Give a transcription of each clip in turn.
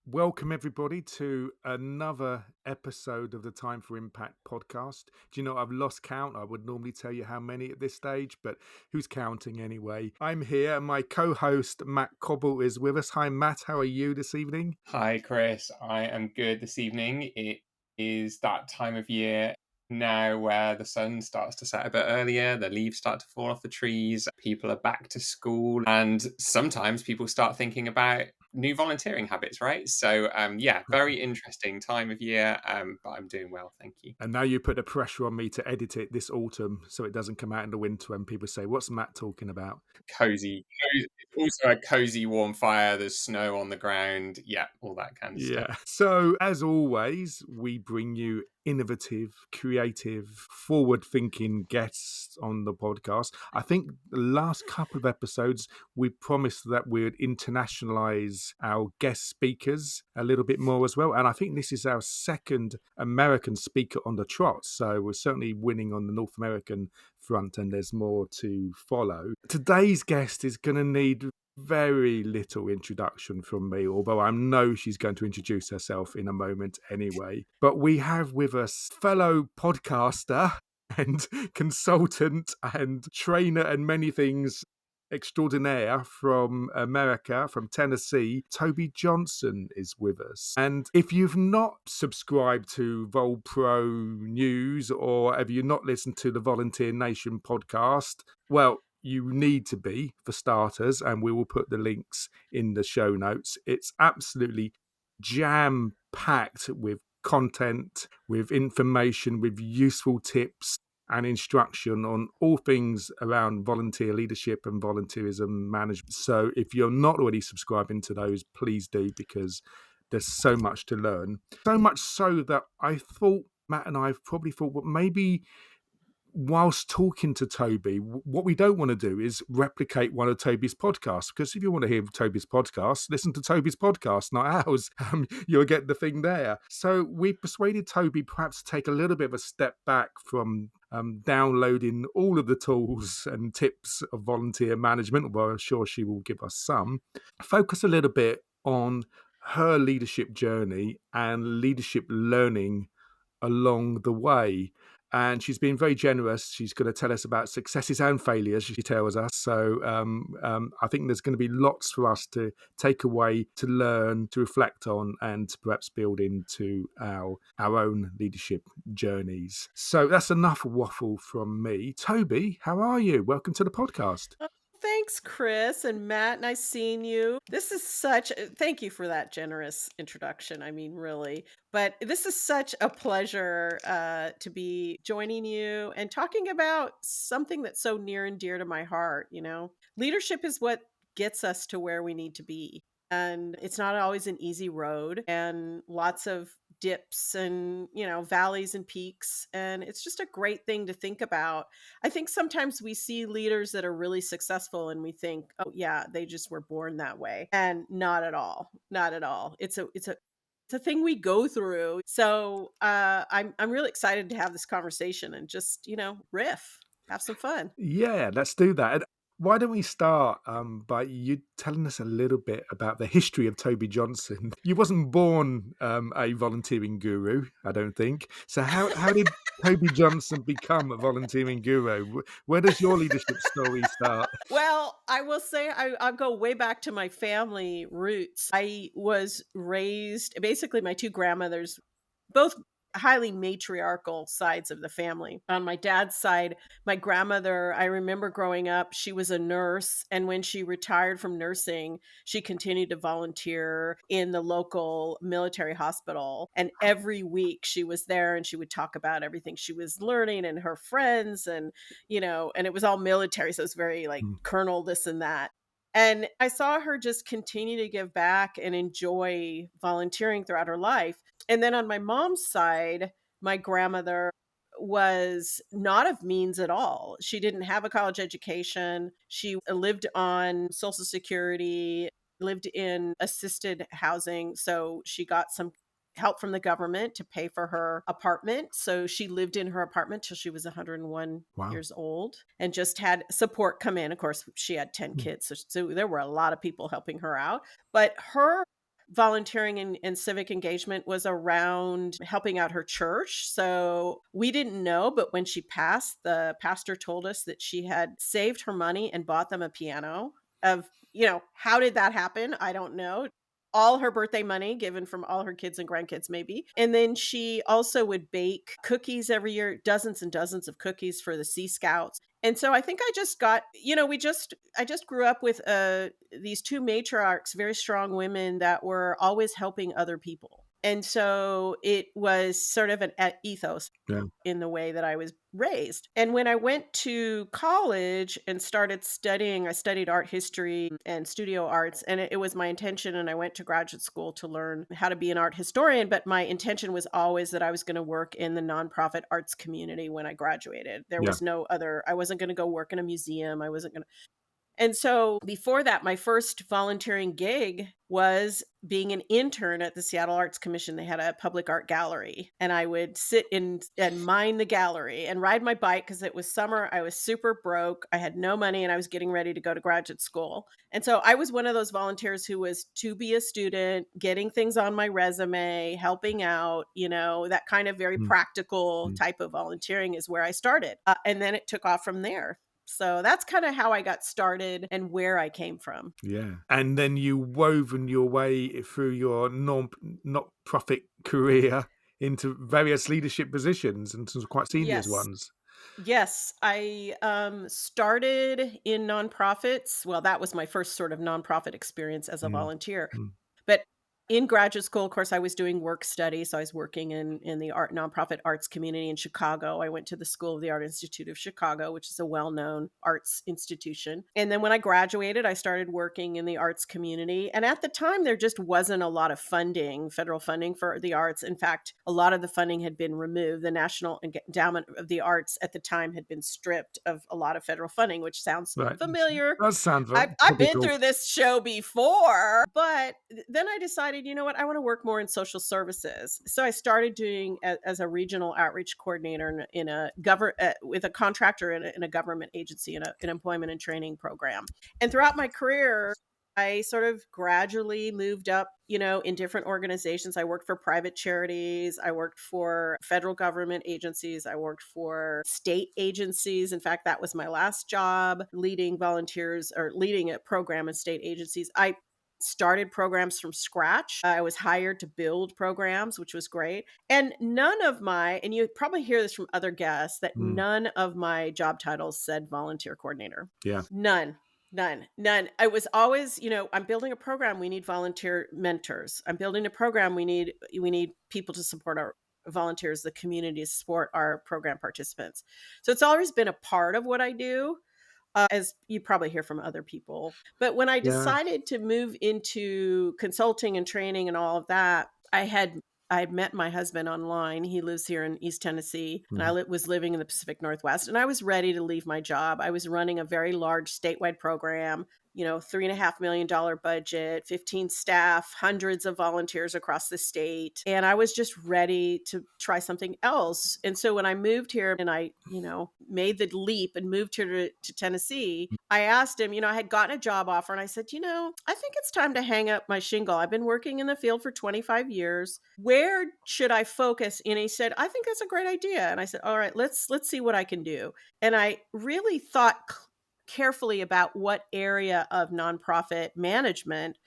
Welcome, everybody, to another episode of the Time for Impact podcast. Do you know, I've lost count. I would normally tell you how many at this stage, but who's counting anyway? I'm here. My co-host, Matt Cobble, is with us. Hi, Matt. How are you this evening? Hi, Chris. I am good this evening. It is that time of year now where the sun starts to set a bit earlier, the leaves start to fall off the trees, people are back to school, and sometimes people start thinking about new volunteering habits, right? So, very interesting time of year, but I'm doing well, thank you. And now you put the pressure on me to edit it this autumn so it doesn't come out in the winter when people say, what's Matt talking about? Cozy. Also a cozy, warm fire. There's snow on the ground. Yeah, all that kind of stuff. So, as always, we bring you innovative, creative, forward-thinking guests on the podcast. I think the last couple of episodes, we promised that we'd internationalize our guest speakers a little bit more as well. And I think this is our second American speaker on the trot. So we're certainly winning on the North American front, and there's more to follow. Today's guest is going to need very little introduction from me, although I know she's going to introduce herself in a moment anyway. But we have with us fellow podcaster and consultant and trainer and many things extraordinaire from America, from Tennessee. Tobi Johnson is with us. And if you've not subscribed to Volpro News, or have you not listened to the Volunteer Nation podcast, well, you need to be, for starters, and we will put the links in the show notes. It's absolutely jam-packed with content, with information, with useful tips and instruction on all things around volunteer leadership and volunteerism management. So if you're not already subscribing to those, please do, because there's so much to learn. So much so that I thought, Matt and I have probably thought, well, maybe whilst talking to Tobi, what we don't want to do is replicate one of Tobi's podcasts, because if you want to hear Tobi's podcast, listen to Tobi's podcast, not ours. You'll get the thing there. So we persuaded Tobi perhaps to take a little bit of a step back from downloading all of the tools and tips of volunteer management, although I'm sure she will give us some. Focus a little bit on her leadership journey and leadership learning along the way. And she's been very generous. She's going to tell us about successes and failures, she tells us. So I think there's going to be lots for us to take away, to learn, to reflect on, and to perhaps build into our own leadership journeys. So that's enough waffle from me. Tobi, how are you? Welcome to the podcast. Thanks, Chris and Matt. Nice seeing you. Thank you for that generous introduction. I mean, really. But this is such a pleasure to be joining you and talking about something that's so near and dear to my heart. You know, leadership is what gets us to where we need to be. And it's not always an easy road, and lots of dips and, valleys and peaks. And it's just a great thing to think about. I think sometimes we see leaders that are really successful and we think, oh yeah, they just were born that way. And not at all. Not at all. It's a thing we go through. So I'm really excited to have this conversation and just, riff, have some fun. Yeah, let's do that. And why don't we start by you telling us a little bit about the history of Tobi Johnson? You wasn't born a volunteering guru, I don't think. So how did Tobi Johnson become a volunteering guru? Where does your leadership story start? Well, I will say I'll go way back to my family roots. I was raised, basically my two grandmothers, both highly matriarchal sides of the family. On my dad's side, my grandmother, I remember growing up, she was a nurse. And when she retired from nursing, she continued to volunteer in the local military hospital. And every week she was there and she would talk about everything she was learning and her friends and, and it was all military. So it was very like colonel this and that. And I saw her just continue to give back and enjoy volunteering throughout her life. And then on my mom's side, my grandmother was not of means at all. She didn't have a college education. She lived on Social Security, lived in assisted housing. So she got some help from the government to pay for her apartment. So she lived in her apartment till she was 101 Wow. years old and just had support come in. Of course, she had 10 kids. So there were a lot of people helping her out. But her volunteering and civic engagement was around helping out her church. So we didn't know, but when she passed, the pastor told us that she had saved her money and bought them a piano. How did that happen? I don't know. All her birthday money given from all her kids and grandkids, maybe. And then she also would bake cookies every year, dozens and dozens of cookies for the Sea Scouts. And so I think I just got, I just grew up with these two matriarchs, very strong women that were always helping other people. And so it was sort of an ethos in the way that I was raised. And when I went to college and started studying, I studied art history and studio arts, and it was my intention. And I went to graduate school to learn how to be an art historian. But my intention was always that I was going to work in the nonprofit arts community when I graduated. There was no other, I wasn't going to go work in a museum. I wasn't going to. And so before that, my first volunteering gig was being an intern at the Seattle Arts Commission. They had a public art gallery, and I would sit in and mine the gallery and ride my bike because it was summer. I was super broke. I had no money, and I was getting ready to go to graduate school. And so I was one of those volunteers who was to be a student, getting things on my resume, helping out, that kind of very practical type of volunteering is where I started. And then it took off from there. So that's kind of how I got started and where I came from. Yeah. And then you woven your way through your not-profit career into various leadership positions and some quite senior ones. Yes, I started in nonprofits. Well, that was my first sort of nonprofit experience as a volunteer. But in graduate school, of course, I was doing work study. So I was working in the nonprofit arts community in Chicago. I went to the School of the Art Institute of Chicago, which is a well-known arts institution. And then when I graduated, I started working in the arts community. And at the time, there just wasn't a lot of funding, federal funding for the arts. In fact, a lot of the funding had been removed. The National Endowment of the Arts at the time had been stripped of a lot of federal funding, which sounds familiar. That sounds I've been through this show before, but then I decided, you know what, I want to work more in social services. So I started doing as a regional outreach coordinator in a with a contractor in a government agency in an employment and training program. And throughout my career, I sort of gradually moved up, in different organizations. I worked for private charities. I worked for federal government agencies. I worked for state agencies. In fact, that was my last job, leading volunteers or leading a program in state agencies. I started programs from scratch. I was hired to build programs, which was great. And and you probably hear this from other guests, that none of my job titles said volunteer coordinator. Yeah. None. I was always, I'm building a program. We need volunteer mentors. I'm building a program. We need people to support our volunteers, the community to support our program participants. So it's always been a part of what I do. As you probably hear from other people. But when I decided to move into consulting and training and all of that, I had met my husband online. He lives here in East Tennessee, and I was living in the Pacific Northwest, and I was ready to leave my job. I was running a very large statewide program, $3.5 million budget, 15 staff, hundreds of volunteers across the state. And I was just ready to try something else. And so when I moved here and I, made the leap and moved here to Tennessee, I asked him, I had gotten a job offer, and I said, I think it's time to hang up my shingle. I've been working in the field for 25 years. Where should I focus? And he said, I think that's a great idea. And I said, all right, let's see what I can do. And I really thought carefully about what area of nonprofit management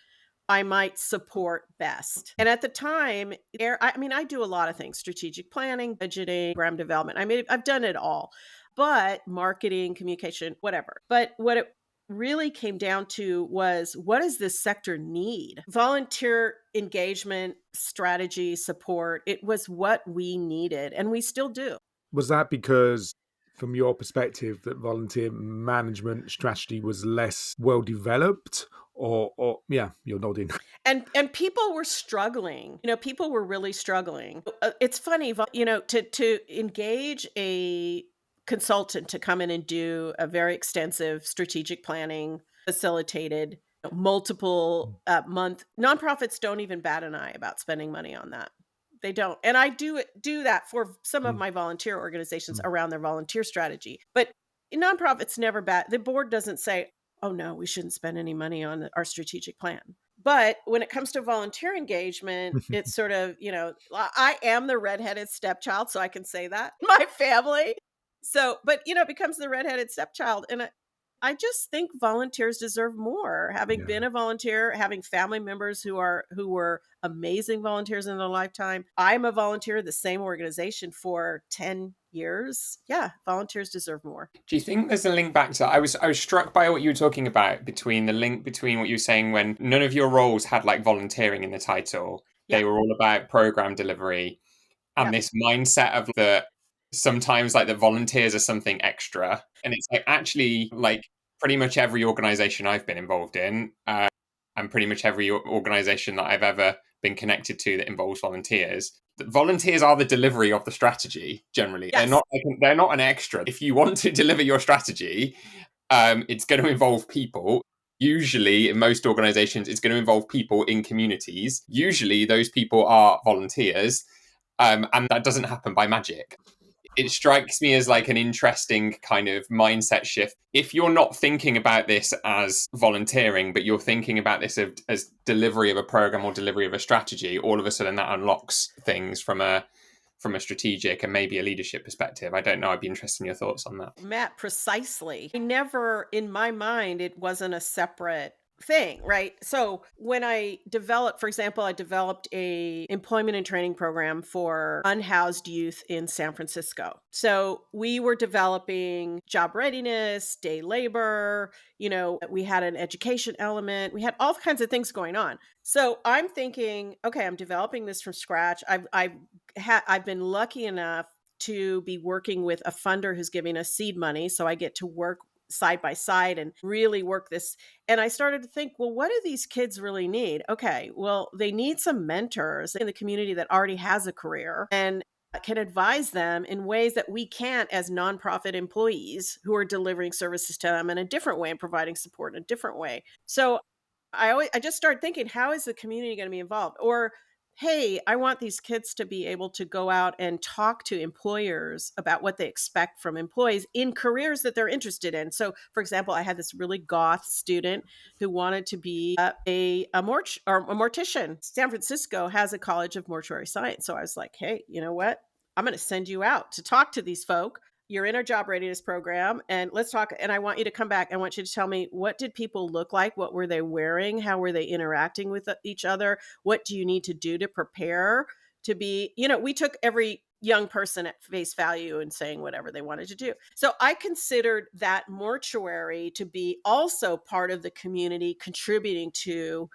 I might support best. And at the time, I do a lot of things: strategic planning, budgeting, program development. I've done it all, but marketing, communication, whatever. But what it really came down to was, what does this sector need? Volunteer engagement, strategy, support. It was what we needed, and we still do. Was that because, from your perspective, that volunteer management strategy was less well developed, or yeah, you're nodding. And people were struggling. People were really struggling. It's funny, to engage a consultant to come in and do a very extensive strategic planning, facilitated multiple month. Nonprofits don't even bat an eye about spending money on that. They don't. And I do that for some of Mm. my volunteer organizations Mm. around their volunteer strategy. But nonprofits never bat. The board doesn't say, "Oh no, we shouldn't spend any money on our strategic plan." But when it comes to volunteer engagement, it's sort of, I am the redheaded stepchild, so I can say that. My family. So, but it becomes the redheaded stepchild. And I just think volunteers deserve more. Having Yeah. been a volunteer, having family members who were amazing volunteers in their lifetime. I'm a volunteer at the same organization for 10 years. Yeah, volunteers deserve more. Do you think there's a link back to that? I was struck by what you were talking about, between the link between what you were saying when none of your roles had like volunteering in the title. Yeah. They were all about program delivery, and Yeah. this mindset of the sometimes like the volunteers are something extra. And it's like, actually, like pretty much every organization I've been involved in, and pretty much every organization that I've ever been connected to that involves volunteers, the volunteers are the delivery of the strategy. Generally, Yes. they're not an extra. If you want to deliver your strategy, it's going to involve people. Usually, in most organizations, it's going to involve people in communities. Usually, those people are volunteers, and that doesn't happen by magic. It strikes me as like an interesting kind of mindset shift. If you're not thinking about this as volunteering, but you're thinking about this as delivery of a program or delivery of a strategy, all of a sudden that unlocks things from a strategic and maybe a leadership perspective. I don't know. I'd be interested in your thoughts on that. Matt, precisely. I never, in my mind, it wasn't a separate thing, right? So when I developed, for example, I developed a employment and training program for unhoused youth in San Francisco. So we were developing job readiness, day labor, we had an education element, we had all kinds of things going on. So I'm thinking, okay, I'm developing this from scratch. I've been lucky enough to be working with a funder who's giving us seed money. So I get to work side by side and really work this. And I started to think, well, what do these kids really need? Okay, well, they need some mentors in the community that already has a career and can advise them in ways that we can't as nonprofit employees who are delivering services to them in a different way and providing support in a different way. So I just started thinking, how is the community going to be involved? Or, hey, I want these kids to be able to go out and talk to employers about what they expect from employees in careers that they're interested in. So, for example, I had this really goth student who wanted to be a mortician. San Francisco has a college of mortuary science. So I was like, hey, you know what? I'm going to send you out to talk to these folk. You're in our job readiness program and let's talk. And I want you to come back. I want you to tell me, what did people look like? What were they wearing? How were they interacting with each other? What do you need to do to prepare to be, we took every young person at face value and saying whatever they wanted to do. So I considered that mortuary to be also part of the community contributing to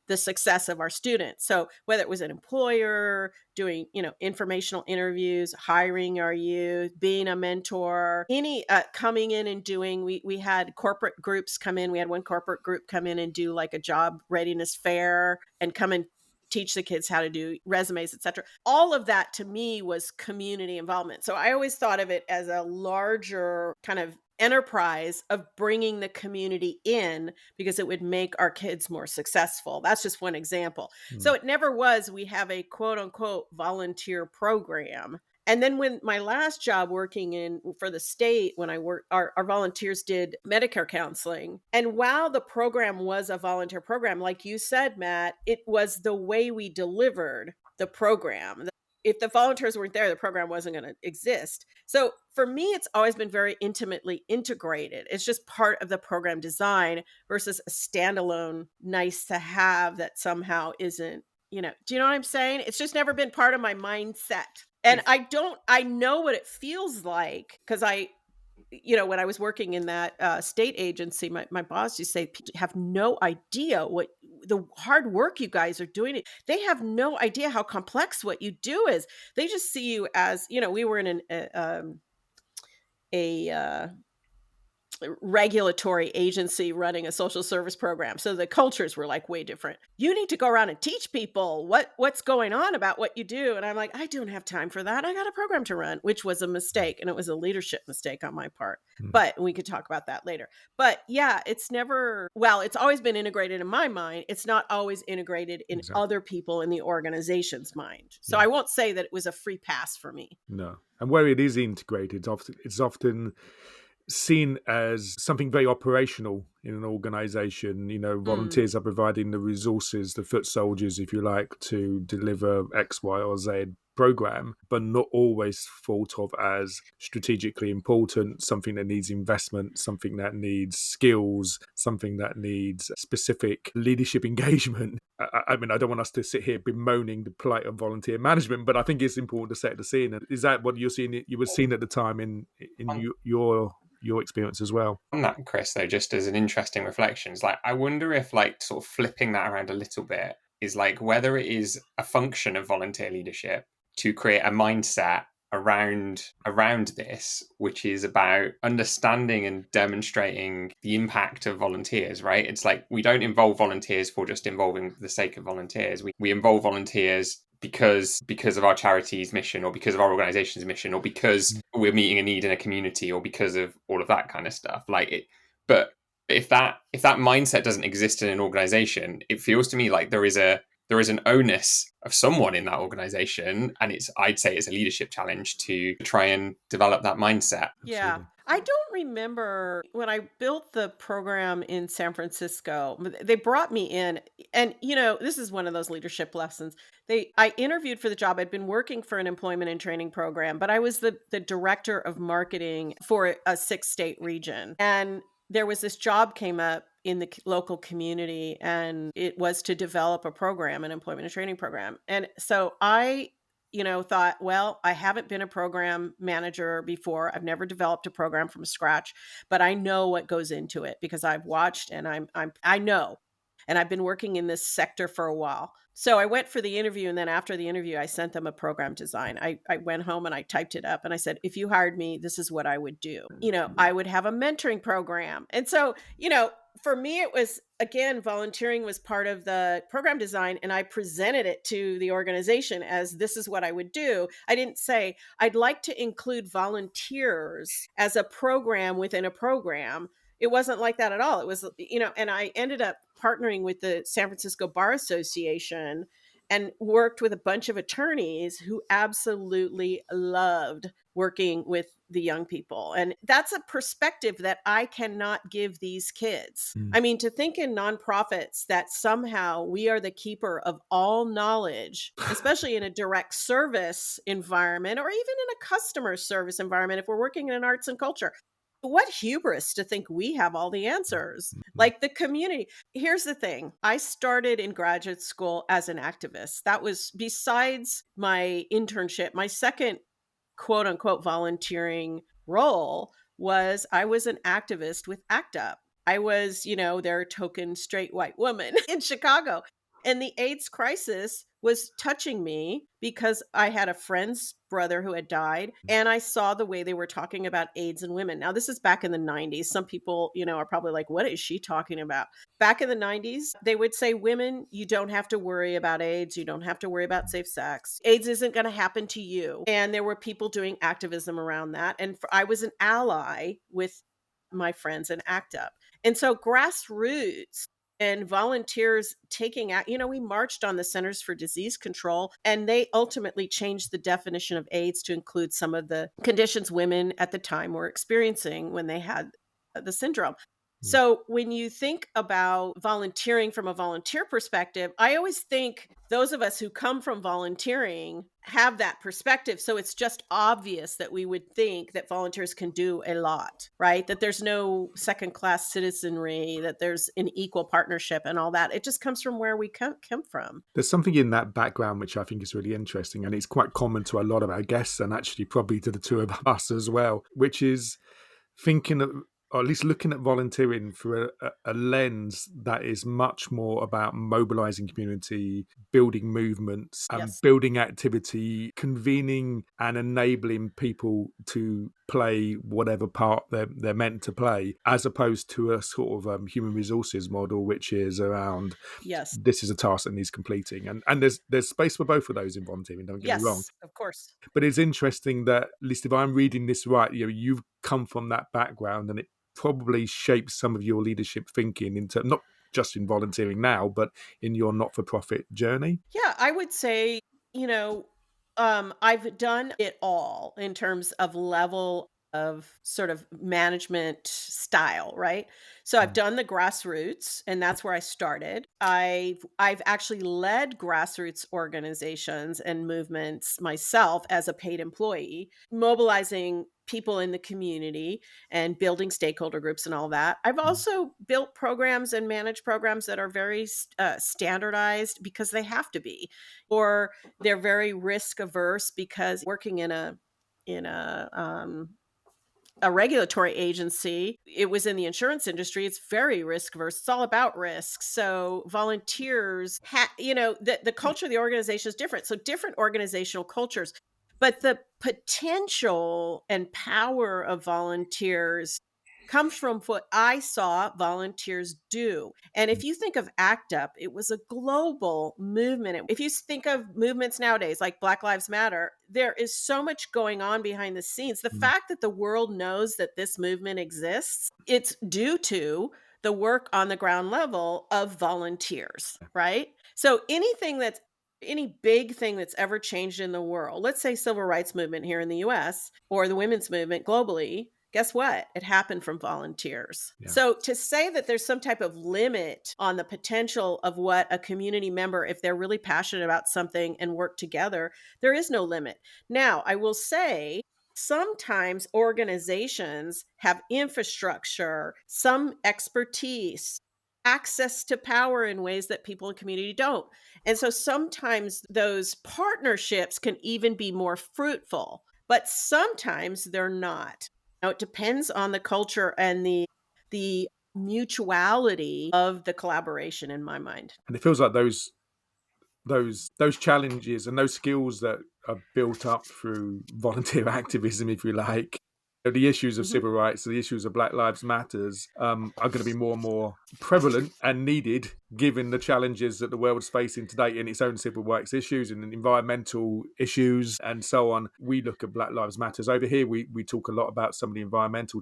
the success of our students. So whether it was an employer doing, informational interviews, hiring our youth, being a mentor, any coming in and doing, we had corporate groups come in. We had one corporate group come in and do like a job readiness fair and come and teach the kids how to do resumes, etc. All of that to me was community involvement. So I always thought of it as a larger kind of enterprise of bringing the community in because it would make our kids more successful. That's just one example. So it never was, we have a quote unquote volunteer program. And then when my last job working for the state, when I worked, our volunteers did Medicare counseling. And while the program was a volunteer program, like you said, Matt, it was the way we delivered the program. If the volunteers weren't there, the program wasn't going to exist. So for me, it's always been very intimately integrated. It's just part of the program design versus a standalone nice to have that somehow isn't, do you know what I'm saying? It's just never been part of my mindset. And I know what it feels like because when I was working in that state agency, my boss used to say, people have no idea what the hard work you guys are doing. They have no idea how complex what you do is. They just see you as, we were in regulatory agency running a social service program. So the cultures were like way different. You need to go around and teach people what's going on about what you do. And I'm like, I don't have time for that. I got a program to run, which was a mistake. And it was a leadership mistake on my part. But we could talk about that later. But yeah, it's always been integrated in my mind. It's not always integrated in other people in the organization's mind. So I won't say that it was a free pass for me. No. And where it is integrated, it's often seen as something very operational in an organization. Volunteers are providing the resources, the foot soldiers, if you like, to deliver X, Y, or Z program, but not always thought of as strategically important, something that needs investment, something that needs skills, something that needs specific leadership engagement. I mean, I don't want us to sit here bemoaning the plight of volunteer management, but I think it's important to set the scene. Is that what you were seeing at the time in your experience as well? On that, Chris, though, just as an interesting reflection, it's like, I wonder if like sort of flipping that around a little bit is like whether it is a function of volunteer leadership to create a mindset around this, which is about understanding and demonstrating the impact of volunteers, right? It's like we don't involve volunteers for just involving for the sake of volunteers. We involve volunteers because of our charity's mission, or because of our organization's mission, or because we're meeting a need in a community, or because of all of that kind of stuff. But if that mindset doesn't exist in an organization, it feels to me like there is an onus of someone in that organization, and I'd say it's a leadership challenge to try and develop that mindset. Yeah. Absolutely. I don't remember when I built the program in San Francisco, they brought me in, and this is one of those leadership lessons. I interviewed for the job. I'd been working for an employment and training program, but I was the director of marketing for a 6-state region. And there was this job came up in the local community, and it was to develop a program, an employment and training program. And so I thought, well, I haven't been a program manager before. I've never developed a program from scratch, but I know what goes into it because I've watched and I know, and I've been working in this sector for a while. So I went for the interview, and then after the interview, I sent them a program design. I went home and I typed it up, and I said, if you hired me, this is what I would do. I would have a mentoring program. And so, for me, it was, again, volunteering was part of the program design, and I presented it to the organization as this is what I would do. I didn't say I'd like to include volunteers as a program within a program. It wasn't like that at all. It was, and I ended up partnering with the San Francisco Bar Association and worked with a bunch of attorneys who absolutely loved working with the young people. And that's a perspective that I cannot give these kids. I mean, to think in nonprofits that somehow we are the keeper of all knowledge, especially in a direct service environment, or even in a customer service environment, if we're working in arts and culture. What hubris to think we have all the answers, like the community. Here's the thing. I started in graduate school as an activist. That was, besides my internship, my second quote unquote volunteering role was I was an activist with ACT UP. I was, their token straight white woman in Chicago. And the AIDS crisis was touching me because I had a friend's brother who had died, and I saw the way they were talking about AIDS in women. Now, this is back in the 90s. Some people, are probably like, what is she talking about? Back in the 90s, they would say, women, you don't have to worry about AIDS. You don't have to worry about safe sex. AIDS isn't going to happen to you. And there were people doing activism around that. And I was an ally with my friends in ACT UP. And so grassroots and volunteers taking out, we marched on the Centers for Disease Control, and they ultimately changed the definition of AIDS to include some of the conditions women at the time were experiencing when they had the syndrome. So when you think about volunteering from a volunteer perspective, I always think those of us who come from volunteering have that perspective. So it's just obvious that we would think that volunteers can do a lot, right? That there's no second-class citizenry, that there's an equal partnership and all that. It just comes from where we come from. There's something in that background which I think is really interesting, and it's quite common to a lot of our guests, and actually probably to the two of us as well, which is thinking or at least looking at volunteering through a lens that is much more about mobilizing community, building movements, Yes. building activity, convening and enabling people to play whatever part they're meant to play, as opposed to a sort of human resources model, which is around Yes. this is a task that needs completing. And there's space for both of those in volunteering, don't get me wrong. Yes, of course. But it's interesting that, at least if I'm reading this right, you've come from that background, and it probably shapes some of your leadership thinking into not just in volunteering now, but in your not-for-profit journey. Yeah, I would say, you know, I've done it all in terms of level of sort of management style, right? So I've Mm. done the grassroots, and that's where I started. I've actually led grassroots organizations and movements myself as a paid employee, mobilizing people in the community and building stakeholder groups and all that. I've also built programs and managed programs that are very standardized because they have to be, or they're very risk averse because working in a regulatory agency, it was in the insurance industry. It's very risk averse. It's all about risk. So volunteers, the culture of the organization is different. So different organizational cultures, but the potential and power of volunteers comes from what I saw volunteers do. And if you think of ACT UP, it was a global movement. If you think of movements nowadays like Black Lives Matter, there is so much going on behind the scenes. The fact that the world knows that this movement exists, it's due to the work on the ground level of volunteers, right? So any big thing that's ever changed in the world, let's say civil rights movement here in the US or the women's movement globally, guess what? It happened from volunteers. Yeah. So to say that there's some type of limit on the potential of what a community member, if they're really passionate about something and work together, there is no limit. Now, I will say, sometimes organizations have infrastructure, some expertise, access to power in ways that people in community don't. And so sometimes those partnerships can even be more fruitful, but sometimes they're not. Now, it depends on the culture and the mutuality of the collaboration, in my mind. And it feels like those challenges and those skills that are built up through volunteer activism, if you like, the issues of civil rights, the issues of Black Lives Matters, are going to be more and more prevalent and needed, given the challenges that the world's facing today in its own civil rights issues and environmental issues and so on. We look at Black Lives Matters over here. We talk a lot about some of the environmental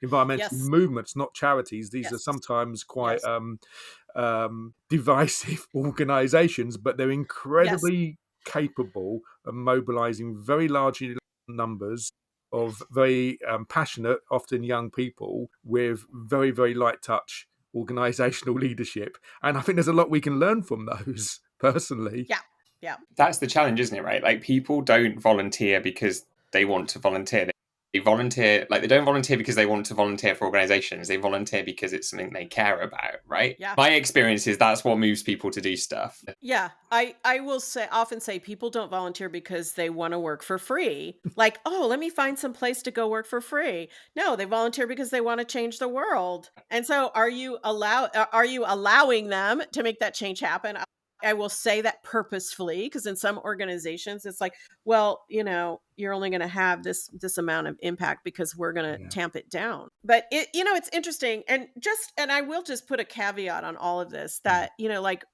environmental Yes. movements, not charities. These Yes. are sometimes quite Yes. divisive organizations, but they're incredibly capable of mobilizing very large numbers of very passionate, often young people with very, very light touch organizational leadership. And I think there's a lot we can learn from those personally. Yeah. Yeah. That's the challenge, isn't it? Right? Like, people don't volunteer because they want to volunteer. They volunteer, like, they don't volunteer because they want to volunteer for organizations. They volunteer because it's something they care about, right? Yeah. My experience is that's what moves people to do stuff. Yeah, I will often say people don't volunteer because they want to work for free. Like, oh, let me find some place to go work for free. No, they volunteer because they want to change the world. And so, are you allowing them to make that change happen? I will say that purposefully, because in some organizations it's like, well, you're only going to have this amount of impact because we're going to tamp it down. But it's interesting, and I will just put a caveat on all of this that, like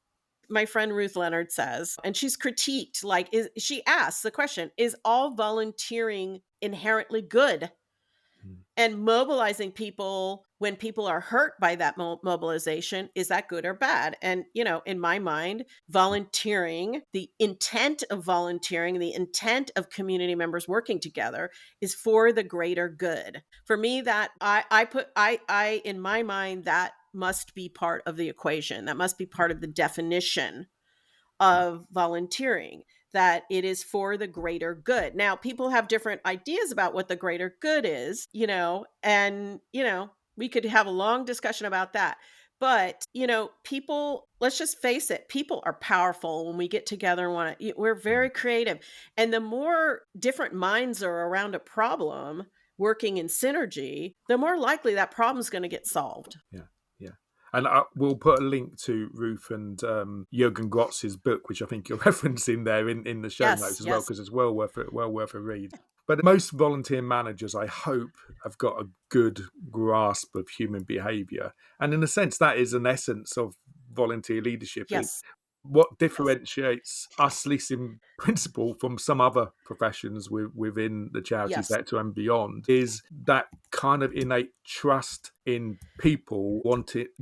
my friend Ruth Leonard says, and she's critiqued, like, she asks the question, is all volunteering inherently good? And mobilizing people when people are hurt by that mobilization, is that good or bad? And, in my mind, volunteering, the intent of volunteering, the intent of community members working together is for the greater good. For me, that I in my mind, that must be part of the equation. That must be part of the definition of volunteering, that it is for the greater good. Now, people have different ideas about what the greater good is, and, we could have a long discussion about that. But, people, let's just face it, people are powerful when we get together and we're very creative. And the more different minds are around a problem, working in synergy, the more likely that problem's going to get solved. Yeah. And we'll put a link to Ruth and Jürgen Grotz's book, which I think you're referencing there in the show notes as well, because it's well worth a read. But most volunteer managers, I hope, have got a good grasp of human behaviour. And in a sense, that is an essence of volunteer leadership. Yes. What differentiates us, at least in principle, from some other professions within the charity sector and beyond, is that kind of innate trust in people,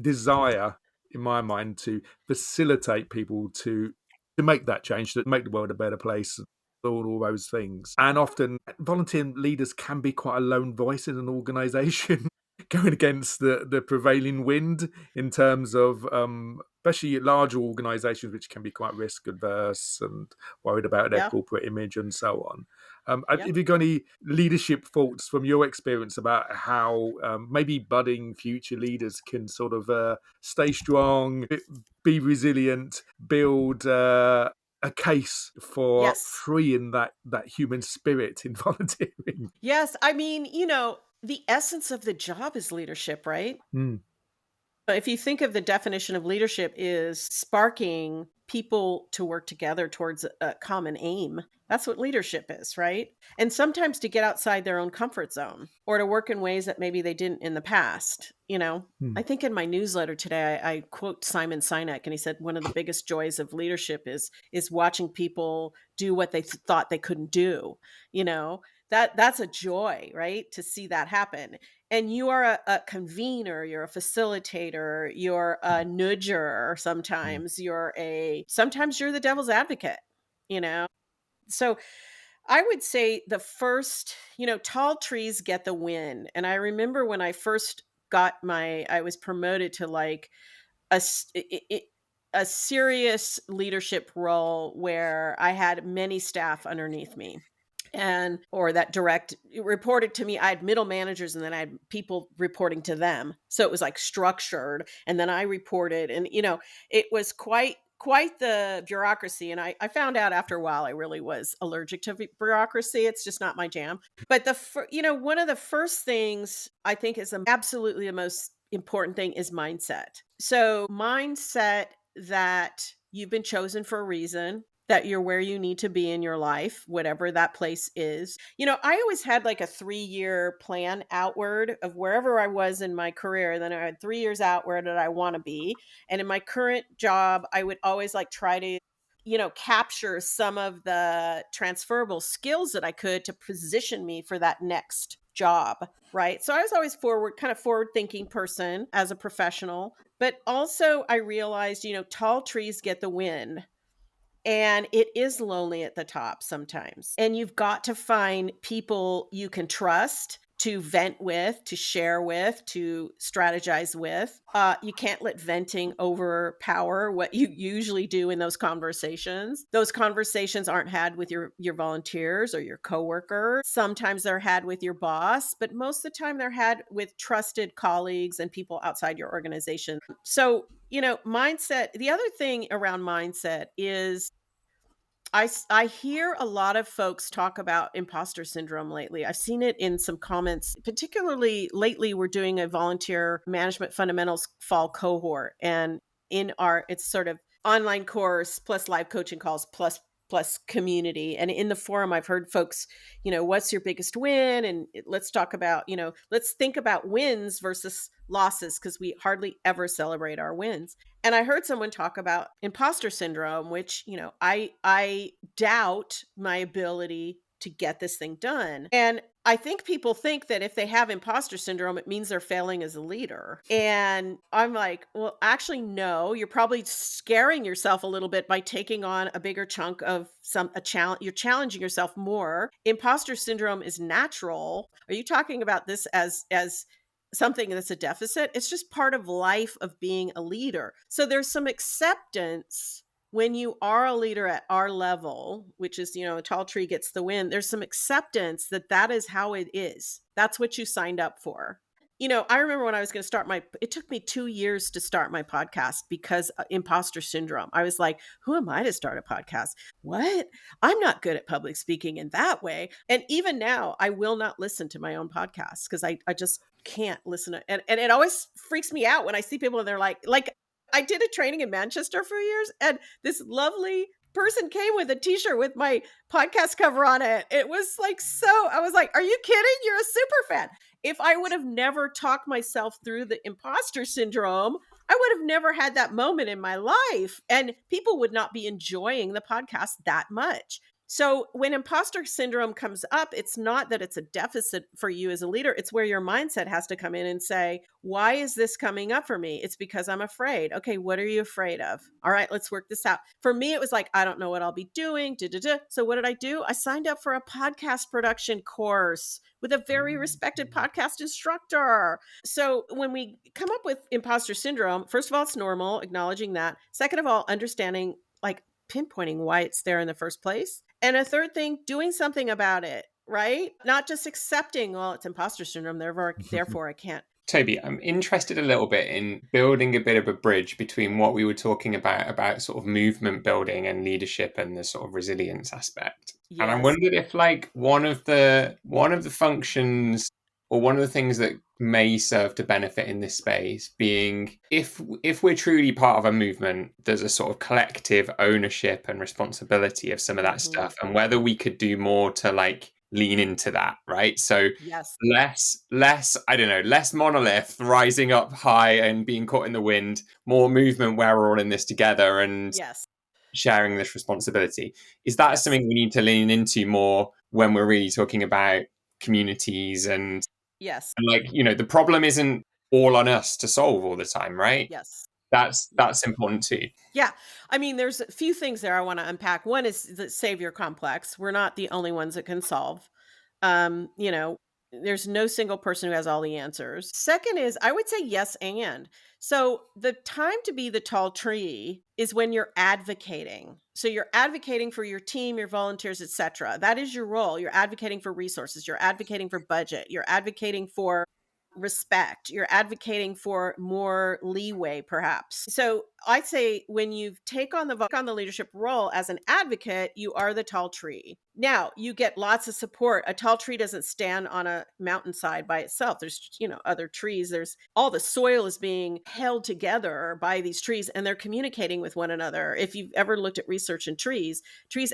desire, in my mind, to facilitate people to make that change, to make the world a better place, all those things. And often volunteer leaders can be quite a lone voice in an organisation, going against the prevailing wind in terms of especially larger organisations, which can be quite risk adverse and worried about their corporate image and so on. Have you got any leadership thoughts from your experience about how maybe budding future leaders can sort of stay strong, be resilient, build a case for freeing that human spirit in volunteering? Yes. I mean, the essence of the job is leadership, right? If you think of the definition of leadership is sparking people to work together towards a common aim, that's what leadership is, right? And sometimes to get outside their own comfort zone or to work in ways that maybe they didn't in the past. I think in my newsletter today, I quote Simon Sinek, and he said one of the biggest joys of leadership is watching people do what they thought they couldn't do. That's a joy, right? To see that happen. And you are a convener, you're a facilitator, you're a nudger. Sometimes you're the devil's advocate, So I would say the first, tall trees get the wind. And I remember when I first I was promoted to like a serious leadership role where I had many staff underneath me. Or that direct reported to me. I had middle managers and then I had people reporting to them. So it was like structured. And then I reported and, it was quite the bureaucracy. And I found out after a while, I really was allergic to bureaucracy. It's just not my jam. But one of the first things I think is absolutely the most important thing is mindset. So mindset that you've been chosen for a reason, that you're where you need to be in your life, whatever that place is. I always had like a 3-year plan outward of wherever I was in my career. Then I had 3 years out where did I want to be. And in my current job, I would always like try to, capture some of the transferable skills that I could to position me for that next job. Right. So I was always forward thinking person as a professional, but also I realized, tall trees get the wind. And it is lonely at the top sometimes. And you've got to find people you can trust to vent with, to share with, to strategize with. You can't let venting overpower what you usually do in those conversations. Those conversations aren't had with your volunteers or your coworker. Sometimes they're had with your boss, but most of the time they're had with trusted colleagues and people outside your organization. So, mindset, the other thing around mindset is I hear a lot of folks talk about imposter syndrome lately. I've seen it in some comments, particularly lately. We're doing a volunteer management fundamentals fall cohort, and it's sort of online course plus live coaching calls plus community. And in the forum, I've heard folks, what's your biggest win? And let's talk about, let's think about wins versus losses, because we hardly ever celebrate our wins. And I heard someone talk about imposter syndrome, which, I doubt my ability to get this thing done. And I think people think that if they have imposter syndrome, it means they're failing as a leader. And I'm like, well, actually, no, you're probably scaring yourself a little bit by taking on a bigger chunk of a challenge. You're challenging yourself more. Imposter syndrome is natural. Are you talking about this as something that's a deficit? It's just part of life of being a leader. So there's some acceptance when you are a leader at our level, which is, a tall tree gets the wind. There's some acceptance that is how it is. That's what you signed up for. I remember when I was going to start it took me 2 years to start my podcast because imposter syndrome. I was like, who am I to start a podcast? What? I'm not good at public speaking in that way. And even now, I will not listen to my own podcast because I just can't listen to, and it always freaks me out when I see people and they're like I did a training in Manchester for years, and this lovely person came with a t-shirt with my podcast cover on it. It was like, I was like, are you kidding? You're a super fan. If I would have never talked myself through the imposter syndrome, I would have never had that moment in my life, and people would not be enjoying the podcast that much. So when imposter syndrome comes up, it's not that it's a deficit for you as a leader. It's where your mindset has to come in and say, why is this coming up for me? It's because I'm afraid. Okay, what are you afraid of? All right, let's work this out. For me, it was like, I don't know what I'll be doing. So what did I do? I signed up for a podcast production course with a very respected podcast instructor. So when we come up with imposter syndrome, first of all, it's normal, acknowledging that. Second of all, understanding, like, pinpointing why it's there in the first place. And a third thing, doing something about it, right? Not just accepting, well, it's imposter syndrome, therefore I can't. Toby, I'm interested a little bit in building a bit of a bridge between what we were talking about sort of movement building and leadership and the sort of resilience aspect. Yes. And I wondered if, like, one of the functions or one of the things that may serve to benefit in this space being, if we're truly part of a movement, there's a sort of collective ownership and responsibility of some of that stuff, and whether we could do more to, like, lean into that, right? So yes, less, I don't know, less monolith rising up high and being caught in the wind, more movement where we're all in this together and sharing this responsibility. Is that something we need to lean into more when we're really talking about communities and like, the problem isn't all on us to solve all the time, right? Yes. That's important too. Yeah. I mean, there's a few things there I want to unpack. One is the savior complex. We're not the only ones that can solve. There's no single person who has all the answers. Second is, I would say yes and. So the time to be the tall tree is when you're advocating. So you're advocating for your team, your volunteers, etc. That is your role. You're advocating for resources. You're advocating for budget. You're advocating for respect. You're advocating for more leeway, perhaps. So I'd say when you take on the leadership role as an advocate, you are the tall tree. Now, you get lots of support. A tall tree doesn't stand on a mountainside by itself. There's, other trees. There's all the soil is being held together by these trees, and they're communicating with one another. If you've ever looked at research in trees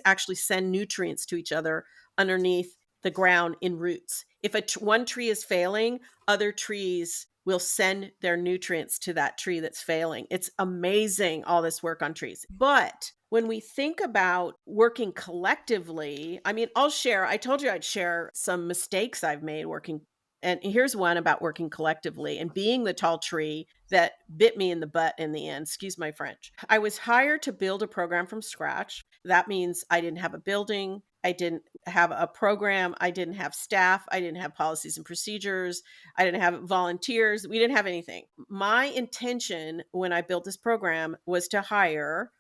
actually send nutrients to each other underneath the ground in roots. If one tree is failing, other trees will send their nutrients to that tree that's failing. It's amazing, all this work on trees. But when we think about working collectively, I mean, I told you I'd share some mistakes I've made working. And here's one about working collectively and being the tall tree that bit me in the butt in the end. Excuse my French. I was hired to build a program from scratch. That means I didn't have a building. I didn't have a program. I didn't have staff. I didn't have policies and procedures. I didn't have volunteers. We didn't have anything. My intention when I built this program was to hire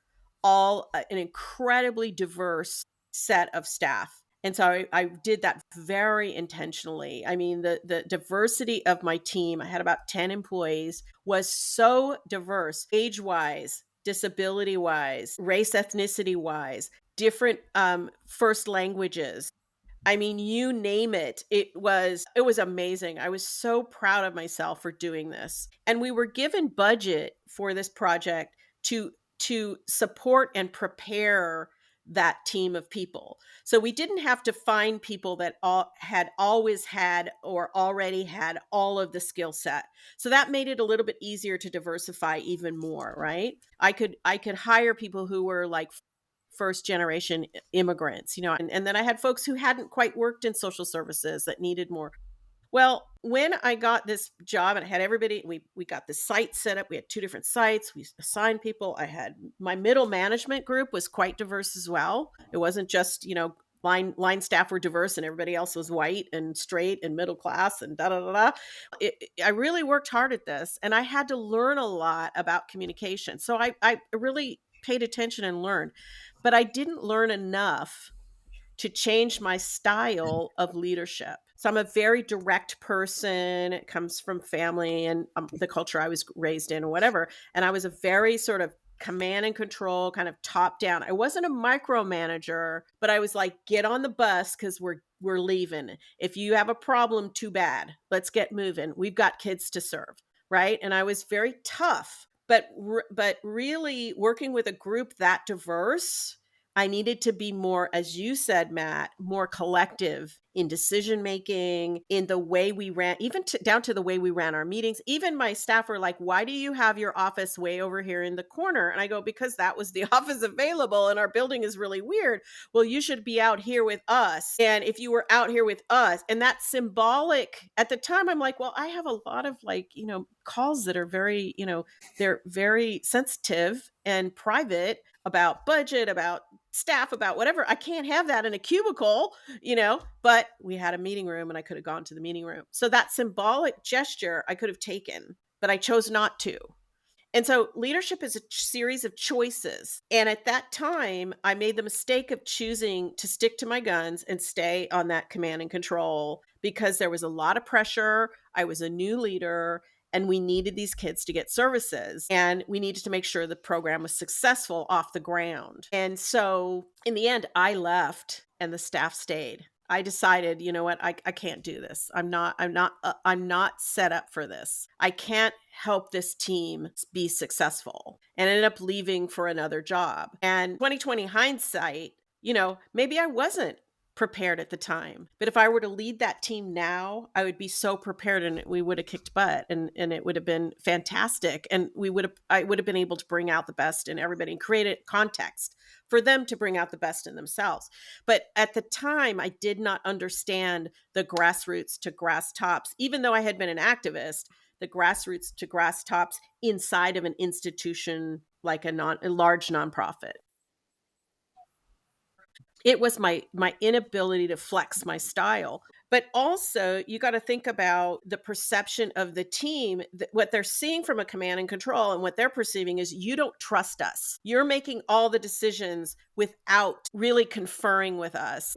an incredibly diverse set of staff. And so I did that very intentionally. I mean, the diversity of my team, I had about 10 employees, was so diverse, age-wise, disability-wise, race, ethnicity-wise, different first languages. I mean, you name it. It was amazing. I was so proud of myself for doing this. And we were given budget for this project to support and prepare that team of people. So we didn't have to find people that had always had or already had all of the skill set. So that made it a little bit easier to diversify even more, right? I could hire people who were like first generation immigrants, and then I had folks who hadn't quite worked in social services that needed more. Well, when I got this job and I had everybody, we got the site set up. We had 2 different sites. We assigned people. I had my middle management group was quite diverse as well. It wasn't just, line staff were diverse and everybody else was white and straight and middle class and da-da-da-da. I really worked hard at this, and I had to learn a lot about communication. So I really paid attention and learned, but I didn't learn enough to change my style of leadership. So I'm a very direct person. It comes from family and the culture I was raised in or whatever. And I was a very sort of command and control, kind of top down. I wasn't a micromanager, but I was like, get on the bus because we're leaving. If you have a problem, too bad. Let's get moving. We've got kids to serve, right? And I was very tough, but really working with a group that diverse, I needed to be more, as you said, Matt, more collective in decision making, in the way we ran, even down to the way we ran our meetings. Even my staff were like, why do you have your office way over here in the corner? And I go, because that was the office available and our building is really weird. Well, you should be out here with us. And if you were out here with us, and that's symbolic. At the time, I'm like, well, I have a lot of calls that are very, they're very sensitive and private about budget, about staff, about whatever. I can't have that in a cubicle, but we had a meeting room and I could have gone to the meeting room. So that symbolic gesture I could have taken, but I chose not to. And so leadership is a series of choices. And at that time, I made the mistake of choosing to stick to my guns and stay on that command and control because there was a lot of pressure. I was a new leader. And we needed these kids to get services and we needed to make sure the program was successful off the ground. And so in the end, I left and the staff stayed. I decided, you know what, I can't do this. I'm not set up for this. I can't help this team be successful, and ended up leaving for another job. And 2020 hindsight, maybe I wasn't prepared at the time. But if I were to lead that team now, I would be so prepared and we would have kicked butt and it would have been fantastic. And I would have been able to bring out the best in everybody and create a context for them to bring out the best in themselves. But at the time, I did not understand the grassroots to grass tops, even though I had been an activist, the grassroots to grass tops inside of an institution like a large nonprofit. It was my inability to flex my style. But also, you got to think about the perception of the team. What they're seeing from a command and control and what they're perceiving is you don't trust us. You're making all the decisions without really conferring with us.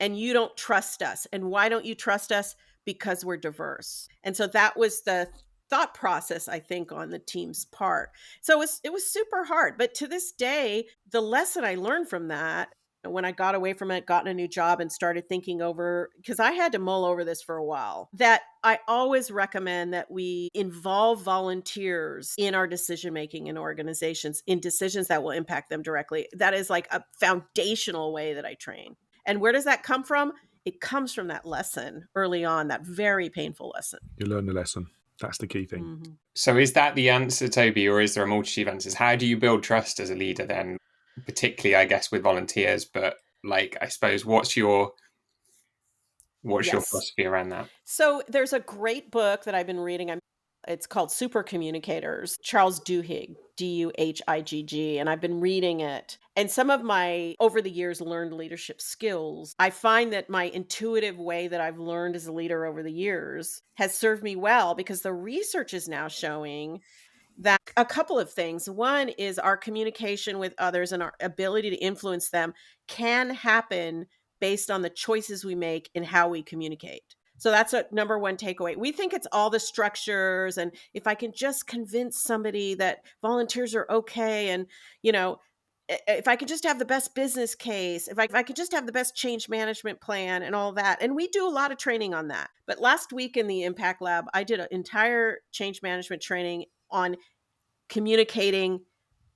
And you don't trust us. And why don't you trust us? Because we're diverse. And so that was the thought process, I think, on the team's part. So it was super hard. But to this day, the lesson I learned from that, when I got away from it, got a new job and started thinking over, because I had to mull over this for a while, that I always recommend that we involve volunteers in our decision-making in organizations, in decisions that will impact them directly. That is like a foundational way that I train. And where does that come from? It comes from that lesson early on, that very painful lesson. You learn the lesson. That's the key thing. Mm-hmm. So is that the answer, Toby, or is there a multitude of answers? How do you build trust as a leader then? Particularly, I guess, with volunteers, but I suppose what's your philosophy around that? So there's a great book that I've been reading. It's called Super Communicators, Charles Duhigg, Duhigg, and I've been reading it. And some of my, over the years, learned leadership skills, I find that my intuitive way that I've learned as a leader over the years has served me well, because the research is now showing that a couple of things. One is our communication with others and our ability to influence them can happen based on the choices we make in how we communicate. So that's a number one takeaway. We think it's all the structures, and if I can just convince somebody that volunteers are okay, and if I could just have the best business case, if I could just have the best change management plan and all that. And we do a lot of training on that. But last week in the Impact Lab, I did an entire change management training on communicating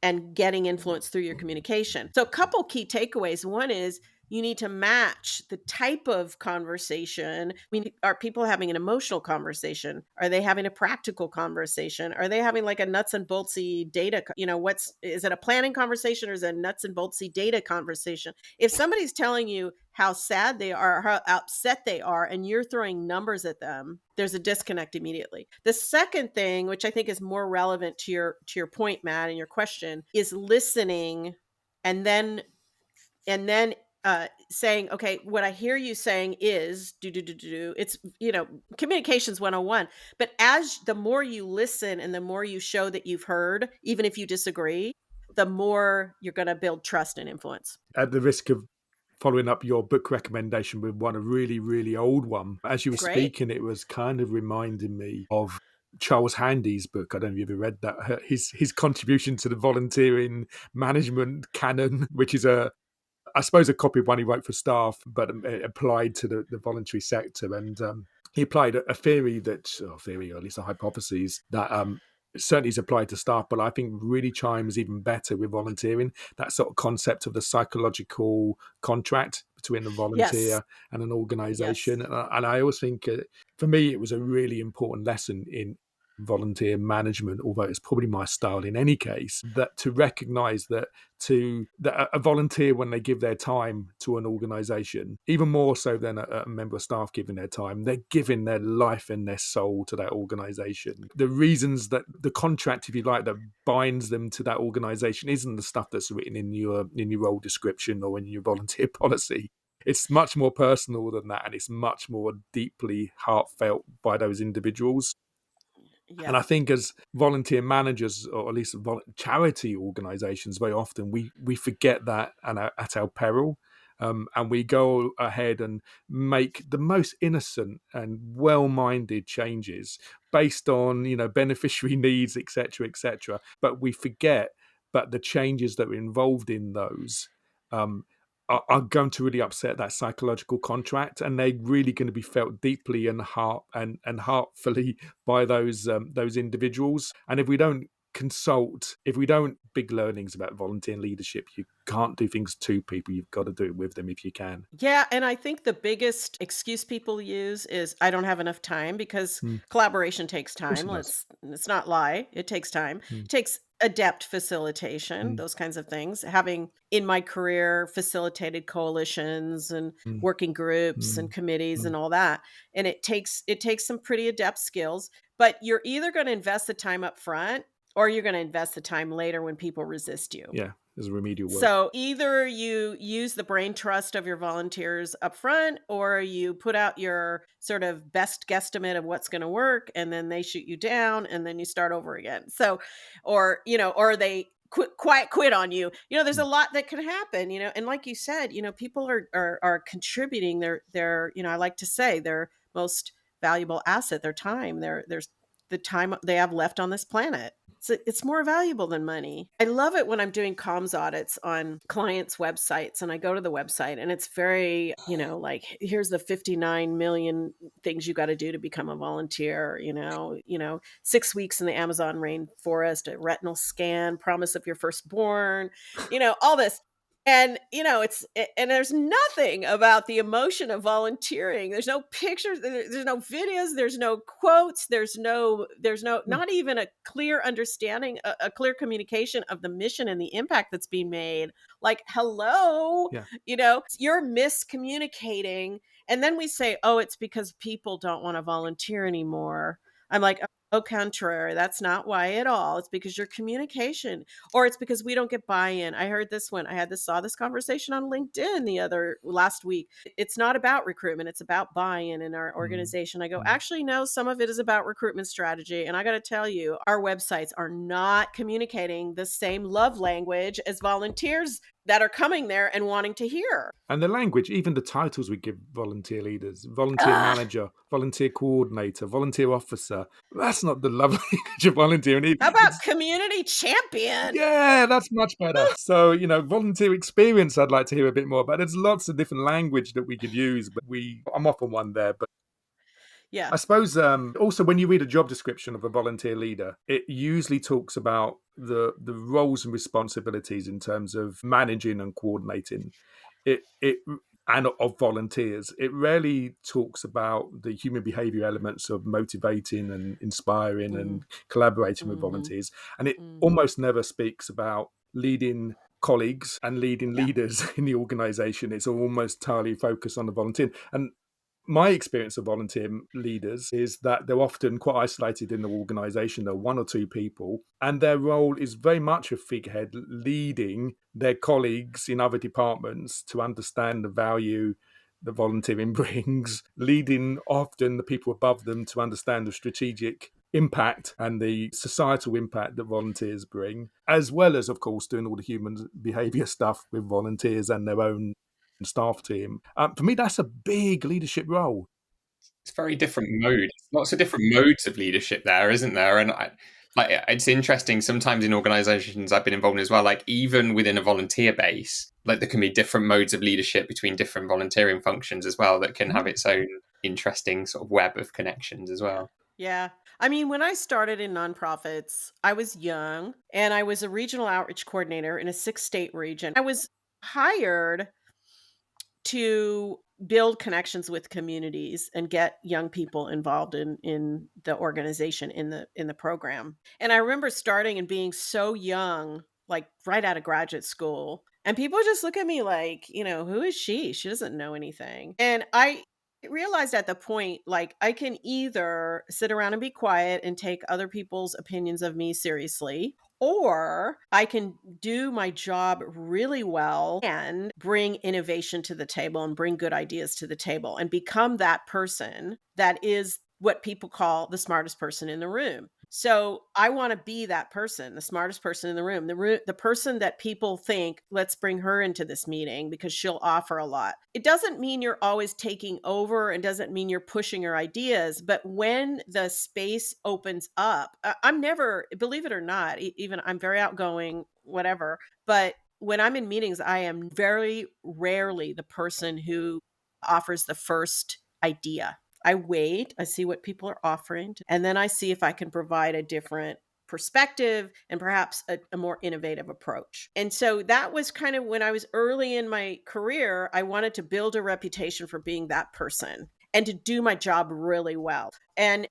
and getting influence through your communication. So a couple key takeaways. One is you need to match the type of conversation. I mean, are people having an emotional conversation? Are they having a practical conversation? Are they having like a nuts and boltsy data? Is it a planning conversation or is it a nuts and boltsy data conversation? If somebody's telling you how sad they are, how upset they are, and you're throwing numbers at them, there's a disconnect immediately. The second thing, which I think is more relevant to your point, Matt, and your question, is listening and then saying, okay, what I hear you saying is do. It's, communications 101. But as the more you listen and the more you show that you've heard, even if you disagree, the more you're going to build trust and influence. At the risk of following up your book recommendation with a really, really old one. As you were Great. speaking, it was kind of reminding me of Charles Handy's book. I don't know if you've ever read that. His contribution to the volunteering management canon, which is I suppose a copy of one he wrote for staff, but applied to the voluntary sector. And he applied a theory or at least a hypothesis that certainly is applied to staff, but I think really chimes even better with volunteering. That sort of concept of the psychological contract between a volunteer Yes. and an Yes. organization. And I always think, for me, it was a really important lesson in volunteer management, although it's probably my style in any case, that to recognize that a volunteer, when they give their time to an organization, even more so than a member of staff giving their time, they're giving their life and their soul to that organization. The reasons that the contract, if you like, that binds them to that organization isn't the stuff that's written in your role description or in your volunteer policy. It's much more personal than that, and it's much more deeply heartfelt by those individuals. Yeah. And I think as volunteer managers, or at least charity organizations, very often we forget that at our peril. And we go ahead and make the most innocent and well-minded changes based on, beneficiary needs, etc., etc. But we forget that the changes that are involved in those are going to really upset that psychological contract, and they're really going to be felt deeply and heartfully by those individuals. And if we don't big learnings about volunteer leadership, you can't do things to people. You've got to do it with them if you can. Yeah, and I think the biggest excuse people use is I don't have enough time, because collaboration takes time. Let's not lie. It takes time. It takes adept facilitation, those kinds of things. Having in my career facilitated coalitions and working groups and committees and all that. And it takes some pretty adept skills, but you're either going to invest the time up front or you're going to invest the time later when people resist you. Yeah. There's remedial work. So either you use the brain trust of your volunteers up front, or you put out your sort of best guesstimate of what's going to work, and then they shoot you down, and then you start over again. So, or they quit on you. There's a lot that can happen, and like you said, people are contributing their, I like to say, their most valuable asset, their time. There's the time they have left on this planet. It's more valuable than money. I love it when I'm doing comms audits on clients' websites, and I go to the website and it's very, like, here's the 59 million things you got to do to become a volunteer, 6 weeks in the Amazon rainforest, a retinal scan, promise of your firstborn, all this. And, and there's nothing about the emotion of volunteering. There's no pictures, there's no videos, there's no quotes, there's no, not even a clear understanding, a clear communication of the mission and the impact that's being made. Like, hello, you're miscommunicating. And then we say, oh, it's because people don't want to volunteer anymore. I'm like, au contraire, that's not why at all. It's because your communication, or it's because we don't get buy-in. I heard this one. I saw this conversation on LinkedIn last week. It's not about recruitment. It's about buy-in in our organization. I go, actually, no, some of it is about recruitment strategy. And I got to tell you, our websites are not communicating the same love language as volunteers that are coming there and wanting to hear. And the language, even the titles we give volunteer leaders, volunteer manager, volunteer coordinator, volunteer officer, that's not the love language of volunteering. How about community champion? Yeah, that's much better. So, volunteer experience, I'd like to hear a bit more about. There's lots of different language that we could use, but I'm off on one there. But yeah, I suppose also when you read a job description of a volunteer leader, it usually talks about the roles and responsibilities in terms of managing and coordinating and of volunteers. It rarely talks about the human behavior elements of motivating and inspiring and collaborating with volunteers. And it almost never speaks about leading colleagues and leading leaders in the organization. It's almost entirely focused on the volunteer. And my experience of volunteer leaders is that they're often quite isolated in the organization. They're one or two people, and their role is very much a figurehead leading their colleagues in other departments to understand the value that volunteering brings, leading often the people above them to understand the strategic impact and the societal impact that volunteers bring, as well as, of course, doing all the human behavior stuff with volunteers and their own staff team. For me, that's a big leadership role. It's very different modes. Lots of different modes of leadership there, isn't there? And it's interesting. Sometimes in organizations I've been involved in as well, like even within a volunteer base, like there can be different modes of leadership between different volunteering functions as well that can have its own interesting sort of web of connections as well. Yeah. I mean, when I started in nonprofits, I was young and I was a regional outreach coordinator in a 6-state region. I was hired to build connections with communities and get young people involved in the organization, in the program. And I remember starting and being so young, like right out of graduate school, and people just look at me like, who is she? She doesn't know anything. And I realized at the point, like, I can either sit around and be quiet and take other people's opinions of me seriously, or I can do my job really well and bring innovation to the table and bring good ideas to the table and become that person that is what people call the smartest person in the room. So I want to be that person, the smartest person in the room, the person that people think, let's bring her into this meeting because she'll offer a lot. It doesn't mean you're always taking over and doesn't mean you're pushing your ideas. But when the space opens up, I'm never, believe it or not, even I'm very outgoing, whatever. But when I'm in meetings, I am very rarely the person who offers the first idea. I wait, I see what people are offering, and then I see if I can provide a different perspective and perhaps a more innovative approach. And so that was kind of when I was early in my career, I wanted to build a reputation for being that person and to do my job really well. And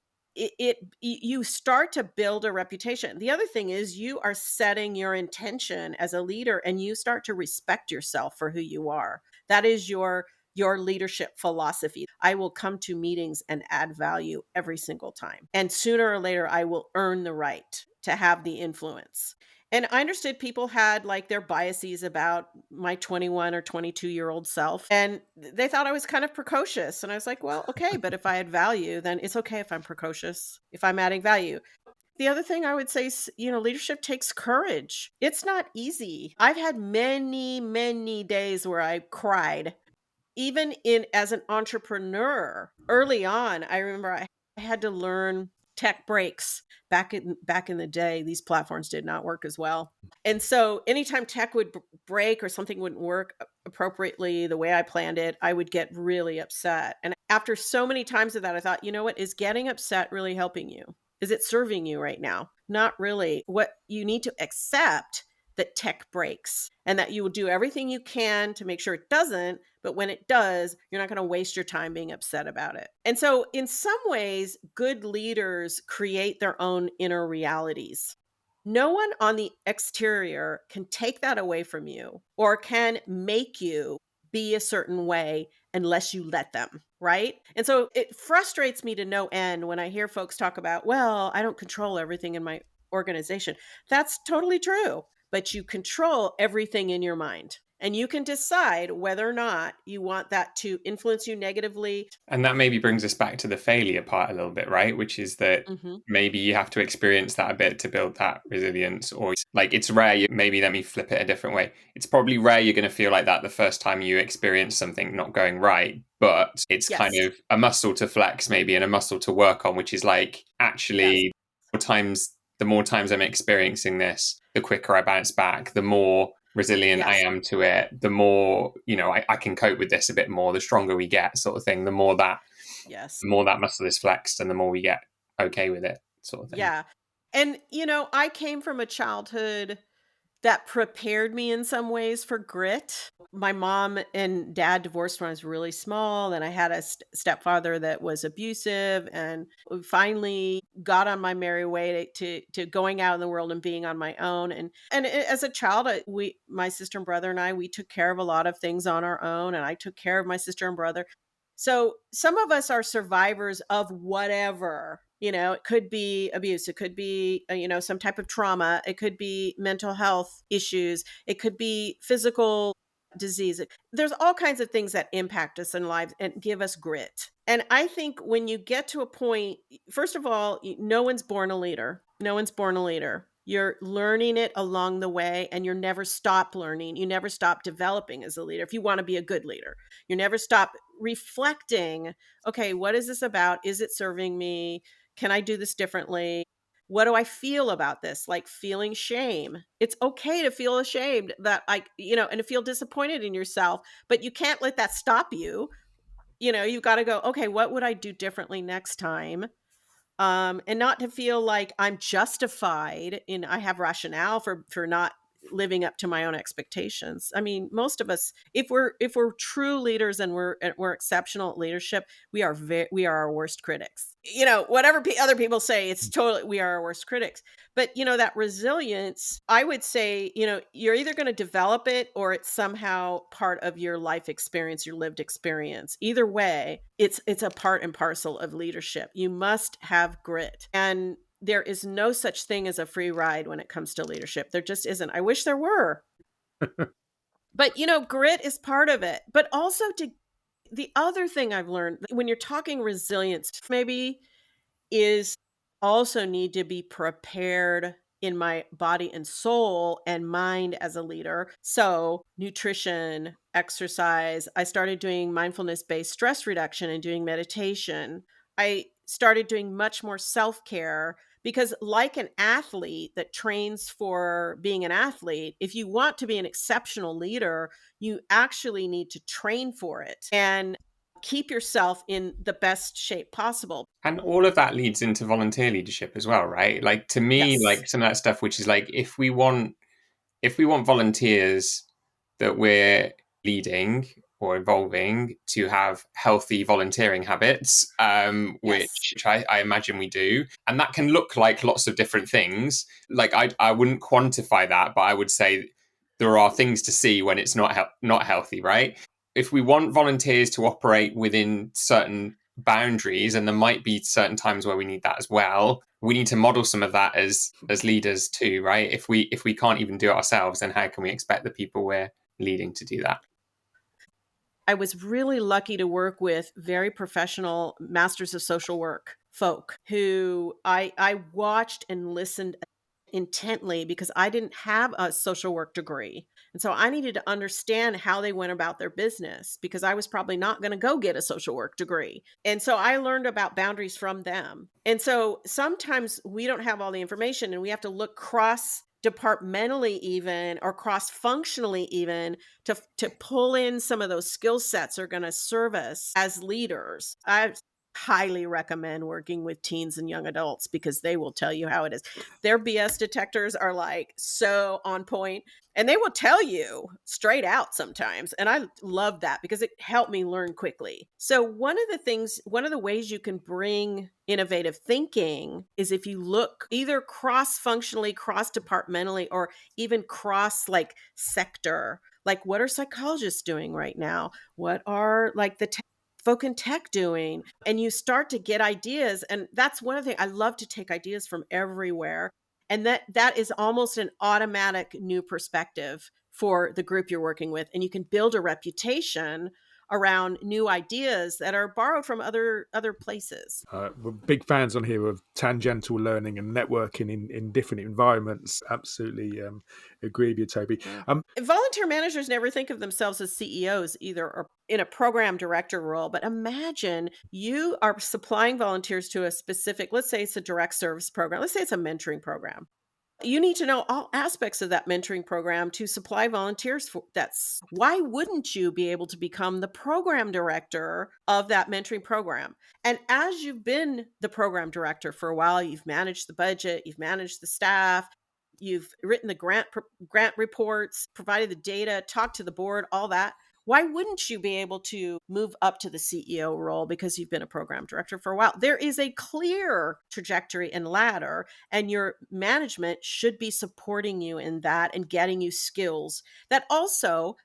you start to build a reputation. The other thing is you are setting your intention as a leader and you start to respect yourself for who you are. That is your leadership philosophy. I will come to meetings and add value every single time. And sooner or later, I will earn the right to have the influence. And I understood people had like their biases about my 21 or 22-year-old self. And they thought I was kind of precocious. And I was like, well, okay, but if I add value, then it's okay if I'm precocious, if I'm adding value. The other thing I would say is, leadership takes courage. It's not easy. I've had many, many days where I cried. Even as an entrepreneur, early on, I remember I had to learn tech breaks. Back in the day, these platforms did not work as well. And so anytime tech would break or something wouldn't work appropriately the way I planned it, I would get really upset. And after so many times of that, I thought, you know what, is getting upset really helping you? Is it serving you right now? Not really. What you need to accept that tech breaks and that you will do everything you can to make sure it doesn't. But when it does, you're not going to waste your time being upset about it. And so in some ways, good leaders create their own inner realities. No one on the exterior can take that away from you or can make you be a certain way unless you let them, right? And so it frustrates me to no end when I hear folks talk about, well, I don't control everything in my organization. That's totally true. But you control everything in your mind. And you can decide whether or not you want that to influence you negatively. And that maybe brings us back to the failure part a little bit, right? Which is that maybe you have to experience that a bit to build that resilience. Or like it's rare, maybe let me flip it a different way. It's probably rare you're going to feel like that the first time you experience something not going right. But it's kind of a muscle to flex maybe and a muscle to work on, which is like actually the more times I'm experiencing this, the quicker I bounce back, the more resilient I am to it, the more, I can cope with this a bit more, the stronger we get sort of thing, the more that muscle is flexed and the more we get okay with it sort of thing. Yeah. And, I came from a childhood that prepared me in some ways for grit. My mom and dad divorced when I was really small. And I had a stepfather that was abusive, and finally got on my merry way to going out in the world and being on my own. And as a child, my sister and brother and I, we took care of a lot of things on our own. And I took care of my sister and brother. So some of us are survivors of whatever. It could be abuse. It could be, some type of trauma. It could be mental health issues. It could be physical disease. There's all kinds of things that impact us in lives and give us grit. And I think when you get to a point, first of all, no one's born a leader. No one's born a leader. You're learning it along the way, and you never stop learning. You never stop developing as a leader if you want to be a good leader. You never stop reflecting, okay, what is this about? Is it serving me? Can I do this differently? What do I feel about this? Like feeling shame. It's okay to feel ashamed that and to feel disappointed in yourself, but you can't let that stop you. You've got to go, okay, what would I do differently next time? And not to feel like I'm justified I have rationale for not living up to my own expectations. I mean, most of us, if we're true leaders and we're exceptional at leadership, we are our worst critics. Whatever other people say, it's totally, we are our worst critics. But that resilience, I would say, you're either going to develop it or it's somehow part of your life experience, your lived experience. Either way, it's a part and parcel of leadership. You must have grit. And there is no such thing as a free ride when it comes to leadership. There just isn't. I wish there were. But, grit is part of it. But also the other thing I've learned when you're talking resilience, maybe, is also need to be prepared in my body and soul and mind as a leader. So nutrition, exercise. I started doing mindfulness-based stress reduction and doing meditation. I started doing much more self-care because, like an athlete that trains for being an athlete, if you want to be an exceptional leader, you actually need to train for it and keep yourself in the best shape possible. And all of that leads into volunteer leadership as well, right? Like, to me, Yes. like some of that stuff, which is like, if we want volunteers that we're leading or involving to have healthy volunteering habits, which I imagine we do. And that can look like lots of different things. Like, I wouldn't quantify that, but I would say there are things to see when it's not healthy, right? If we want volunteers to operate within certain boundaries, and there might be certain times where we need that as well, we need to model some of that as leaders too, right? If we can't even do it ourselves, then how can we expect the people we're leading to do that? I was really lucky to work with very professional masters of social work folk who I watched and listened intently because I didn't have a social work degree. And so I needed to understand how they went about their business because I was probably not going to go get a social work degree. And so I learned about boundaries from them. And so sometimes we don't have all the information and we have to look cross departmentally even or cross functionally even to pull in some of those skill sets are going to serve us as leaders. I highly recommend working with teens and young adults because they will tell you how it is. Their BS detectors are like so on point and they will tell you straight out sometimes. And I love that because it helped me learn quickly. So one of the ways you can bring innovative thinking is if you look either cross-functionally, cross-departmentally, or even cross like sector. Like, what are psychologists doing right now? What are like the folk in tech doing? And you start to get ideas. And that's one of the things I love to take ideas from everywhere. And that is almost an automatic new perspective for the group you're working with. And you can build a reputation around new ideas that are borrowed from other places. We're big fans on here of tangential learning and networking in different environments. Absolutely agree with you, Toby. Volunteer managers never think of themselves as CEOs either or in a program director role, but imagine you are supplying volunteers to a specific, let's say it's a direct service program, let's say it's a mentoring program. You need to know all aspects of that mentoring program to supply volunteers for. Why wouldn't you be able to become the program director of that mentoring program? And as you've been the program director for a while, you've managed the budget, you've managed the staff, you've written the grant reports, provided the data, talked to the board, all that. Why wouldn't you be able to move up to the CEO role because you've been a program director for a while? There is a clear trajectory and ladder, and your management should be supporting you in that and getting you skills that also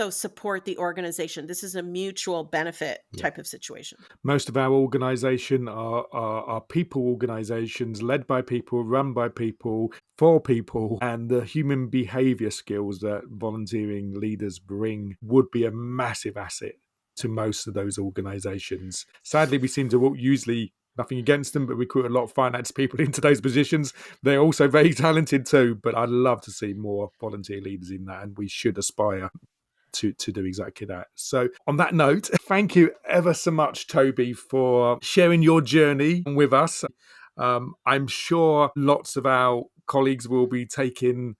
support the organization. This is a mutual benefit type of situation. Most of our organization are people organizations led by people, run by people, for people, and the human behavior skills that volunteering leaders bring would be a massive asset to most of those organizations. Sadly, we seem to usually Nothing against them, but recruit a lot of finance people into those positions. They're also very talented too, but I'd love to see more volunteer leaders in that, and we should aspire to do exactly that. So on that note, thank you ever so much, Tobi, for sharing your journey with us. I'm sure lots of our colleagues will be taking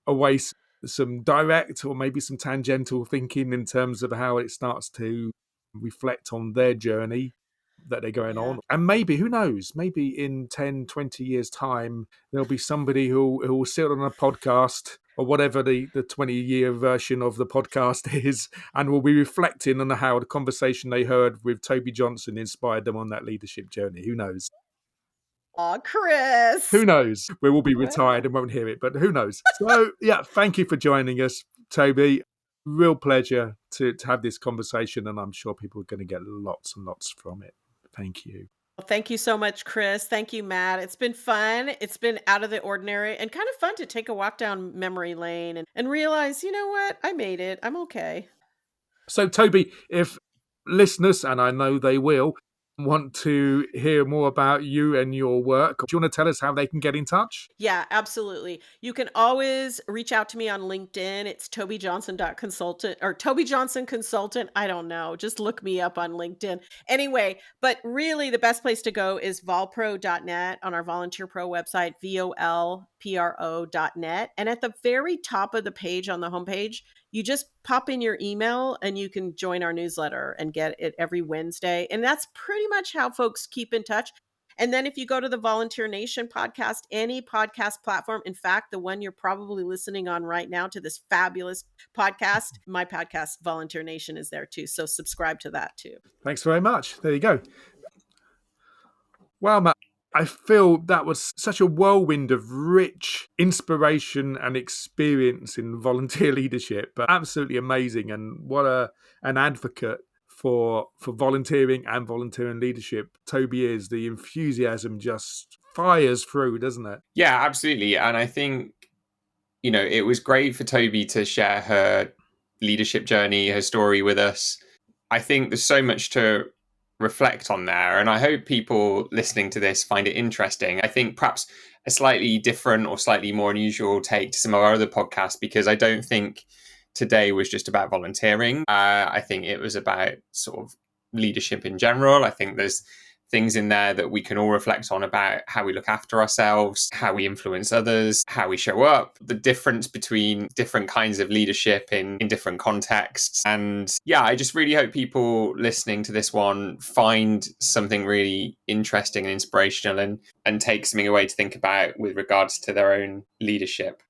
away some direct or maybe some tangential thinking in terms of how it starts to reflect on their journey that they're going on. And maybe, who knows, maybe in 10, 20 years time, there'll be somebody who will sit on a podcast or whatever the 20-year version of the podcast is, and will be reflecting on how the conversation they heard with Tobi Johnson inspired them on that leadership journey. Who knows? Aw, Chris. Who knows? We will be retired and won't hear it, but who knows? So, yeah, thank you for joining us, Tobi. Real pleasure to have this conversation, and I'm sure people are going to get lots and lots from it. Thank you. Well, thank you so much, Chris. Thank you, Matt. It's been fun. It's been out of the ordinary and kind of fun to take a walk down memory lane and realize, you know what? I made it. I'm okay. So, Tobi, if listeners, and I know they will, want to hear more about you and your work, do you want to tell us how they can get in touch? Yeah, absolutely. You can always reach out to me on LinkedIn. It's tobijohnson.consultant or Tobi Johnson Consultant. I don't know. Just look me up on LinkedIn. Anyway, but really the best place to go is volpro.net on our VolunteerPro website, volpro.net. And at the very top of the page on the homepage, you just pop in your email and you can join our newsletter and get it every Wednesday. And that's pretty much how folks keep in touch. And then if you go to the Volunteer Nation podcast, any podcast platform, in fact, the one you're probably listening on right now to this fabulous podcast, my podcast, Volunteer Nation, is there too. So subscribe to that too. Thanks very much. There you go. Well, Matt, I feel that was such a whirlwind of rich inspiration and experience in volunteer leadership. Absolutely amazing. And what an advocate for volunteering and volunteering leadership Tobi is. The enthusiasm just fires through, doesn't it? Yeah, absolutely. And I think, it was great for Tobi to share her leadership journey, her story with us. I think there's so much to reflect on there, and I hope people listening to this find it interesting. I think perhaps a slightly different or slightly more unusual take to some of our other podcasts, because I don't think today was just about volunteering. I think it was about sort of leadership in general. I think there's things in there that we can all reflect on about how we look after ourselves, how we influence others, how we show up, the difference between different kinds of leadership in different contexts. And yeah, I just really hope people listening to this one find something really interesting and inspirational and take something away to think about with regards to their own leadership.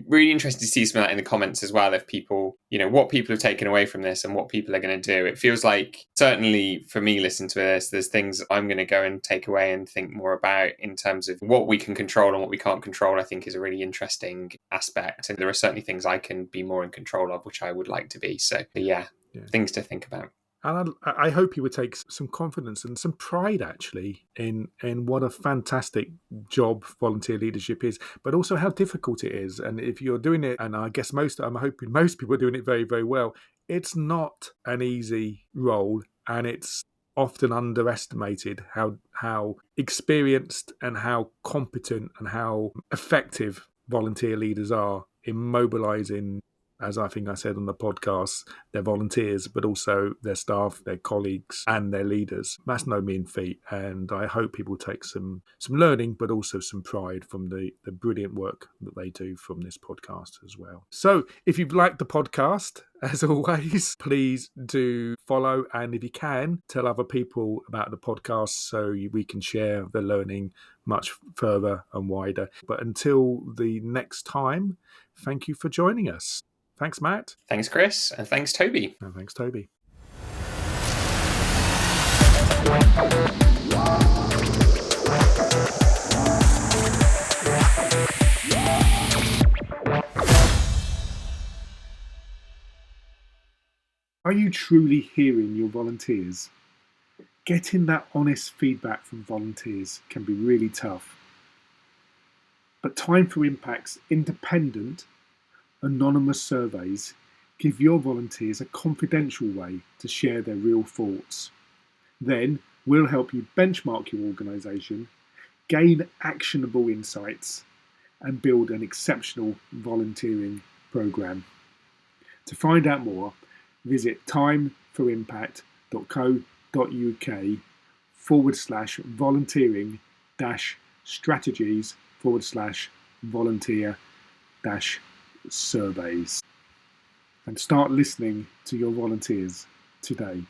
Really interested to see some of that in the comments as well, if people, what people have taken away from this and what people are going to do. It feels like, certainly for me listening to this, there's things I'm going to go and take away and think more about in terms of what we can control and what we can't control. I think is a really interesting aspect. And there are certainly things I can be more in control of, which I would like to be. So yeah. Things to think about. And I hope you would take some confidence and some pride, actually, in what a fantastic job volunteer leadership is, but also how difficult it is. And if you're doing it, and I guess I'm hoping most people are doing it very, very well, it's not an easy role, and it's often underestimated how experienced and how competent and how effective volunteer leaders are in mobilizing, as I think I said on the podcast, their volunteers, but also their staff, their colleagues, and their leaders. That's no mean feat. And I hope people take some learning, but also some pride from the brilliant work that they do from this podcast as well. So if you've liked the podcast, as always, please do follow. And if you can, tell other people about the podcast so we can share the learning much further and wider. But until the next time, thank you for joining us. Thanks, Matt. Thanks, Chris. And thanks, Tobi. And thanks, Tobi. Are you truly hearing your volunteers? Getting that honest feedback from volunteers can be really tough. But Time for Impact's independent, anonymous surveys give your volunteers a confidential way to share their real thoughts. Then, We'll help you benchmark your organisation, gain actionable insights, and build an exceptional volunteering programme. To find out more, visit timeforoimpact.co.uk/strategies/volunteer-surveys and start listening to your volunteers today.